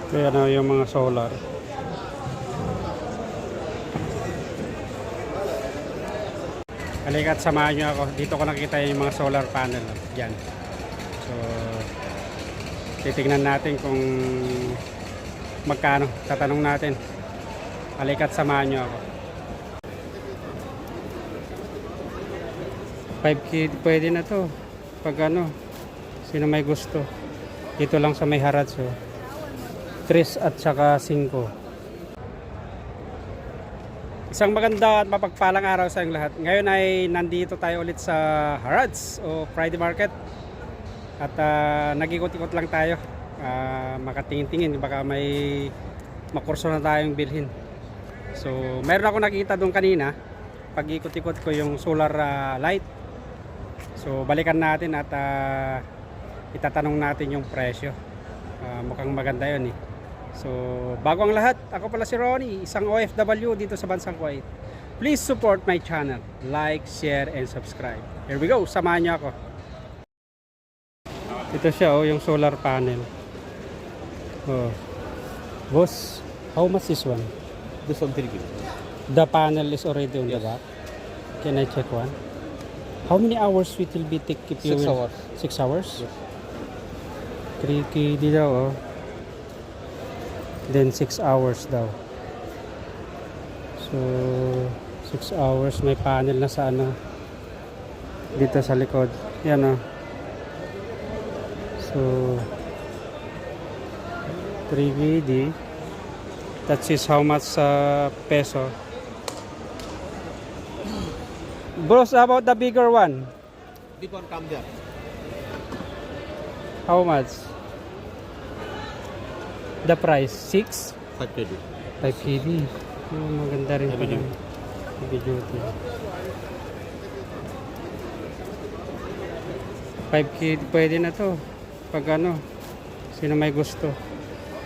Kaya na yung mga solar. Halika at samahan nyo ako. Dito ko nakita yung mga solar panel. Diyan. So, titignan natin kung magkano. Tatanong natin. Halika at samahan nyo ako. 5K pwede na to. Pag ano, sino may gusto. Dito lang sa may Harats. 3 at saka 5. Isang maganda at mapagpalang araw sa inyong lahat. Ngayon ay nandito tayo ulit sa Harrods o Friday Market. At nag-ikot-ikot lang tayo. Makatingin-tingin. Baka may makurso na tayong bilhin. So, meron ako nakita doon kanina. Pag ikot-ikot ko yung solar light. So, balikan natin at itatanong natin yung presyo. Mukhang maganda yun eh. So, bago ang lahat, ako pala si Ronnie, isang OFW dito sa bansang Kuwait. Please support my channel. Like, share, and subscribe. Here we go, samahan niyo ako. Ito siya yung solar panel. Boss, how much is one? This one 3 kg. The panel is already on the back. Can I check one? How many hours it will be take if you 6 will? hours. 6 hours? Yes. 3 kg daw Then 6 hours daw. So 6 hours may panel na sa ano dito sa likod. Yan So 3 kg. That is how much peso. Bros, how about the bigger one? Big one come there. How much? The price? 6? 5 kg. 5 kg. Maganda rin Heavy pala. duty. Heavy duty. 5 kg pwede na to. Pag ano, sino may gusto.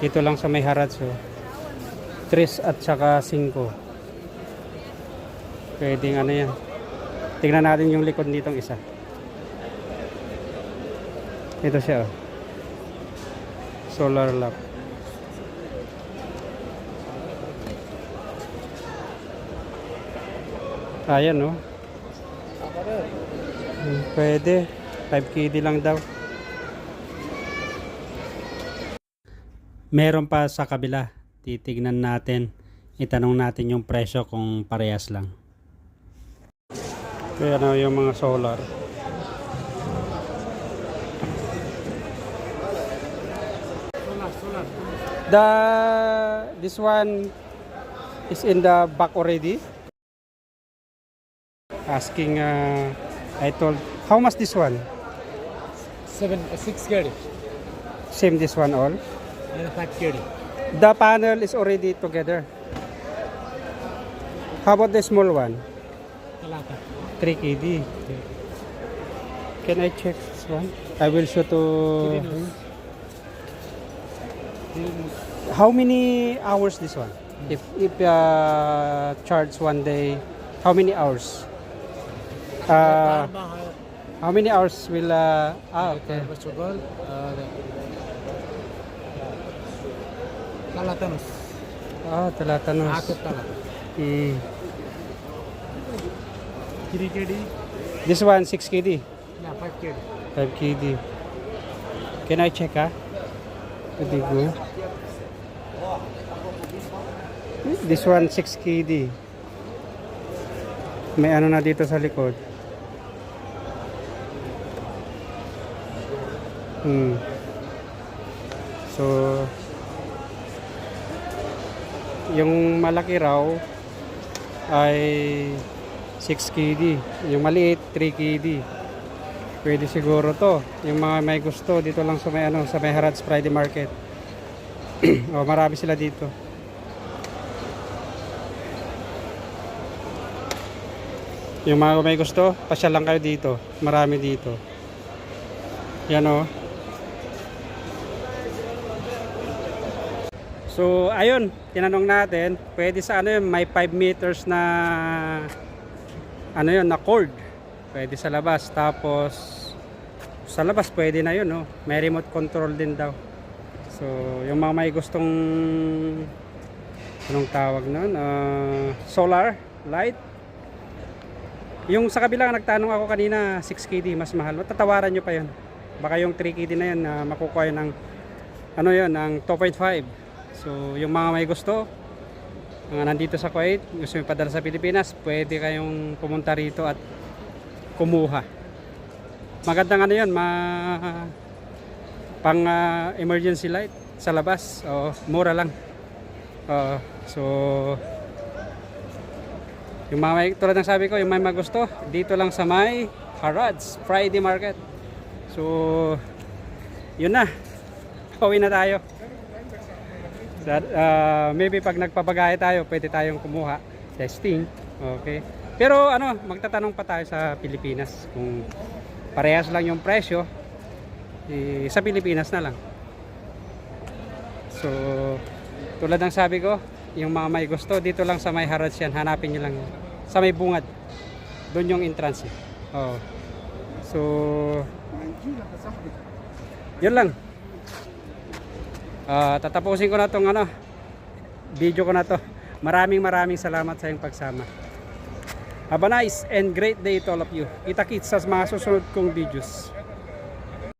Dito lang sa may Harats. 3 at saka 5. Pwedeng ano yan. Tingnan natin yung likod nitong isa. Ito siya. Solar lock. Ayan pwede 5 kg lang daw. Meron pa sa kabila. Titignan natin. Itanong natin yung presyo kung parehas lang. Kaya yung mga solar. This one is in the back already. Asking, I told, how much this one? 6 kg. Same this one all. And 5 kg. The panel is already together. How about the small one? Talata. 3 kg. Can I check this one? I will show to him. How many hours this one? If charge one day, how many hours? How many hours will okay. Talatanos. Talatanos. Akot talata. 3 kg. This one 6 kg. Yeah, 5 kg. 5 kg. Can I check Pretty good. This one 6 kg. May ano na dito sa likod. So yung malaki raw ay 6 kg. Yung maliit 3 kg. Pwede siguro to. Yung mga may gusto dito lang sa may sa may Harrods Friday Market. Marami sila dito. Yung mga may gusto, pasyal lang kayo dito. Marami dito. Yan So, ayun, tinanong natin, pwede sa may 5 meters na na cord. Pwede sa labas. Tapos sa labas pwede na yun, May remote control din daw. So, yung mga may gustong anong tawag nun? Solar light. Yung sa kabila nagtanong ako kanina 6KD mas mahal. Matatawaran nyo pa yun. Baka yung 3KD na yan makukuha yun ng ano yun, ng 2.5. So, yung mga may gusto mga nandito sa Kuwait, gusto nyo padala sa Pilipinas, pwede kayong pumunta rito at kumuha. Magandang ano yun, pang emergency light sa labas. Mura lang. So yung mga may, tulad ng sabi ko, yung may magusto dito lang sa may Harrods Friday Market. So yun na, pauwi na tayo. Maybe pag nagpapagahe tayo, pwede tayong kumuha testing. Okay, pero ano, magtatanong pa tayo sa Pilipinas kung parehas lang yung presyo. Sa Pilipinas na lang. So tulad ng sabi ko, yung mga may gusto dito lang sa may Harrods yan, hanapin nyo lang sa may bungad, doon yung entrance. So yun lang. Tatapusin ko na tong video ko na to. Maraming salamat sa iyong pagsama. Have a nice and great day to all of you. Kita-kits sa mga susunod kong videos.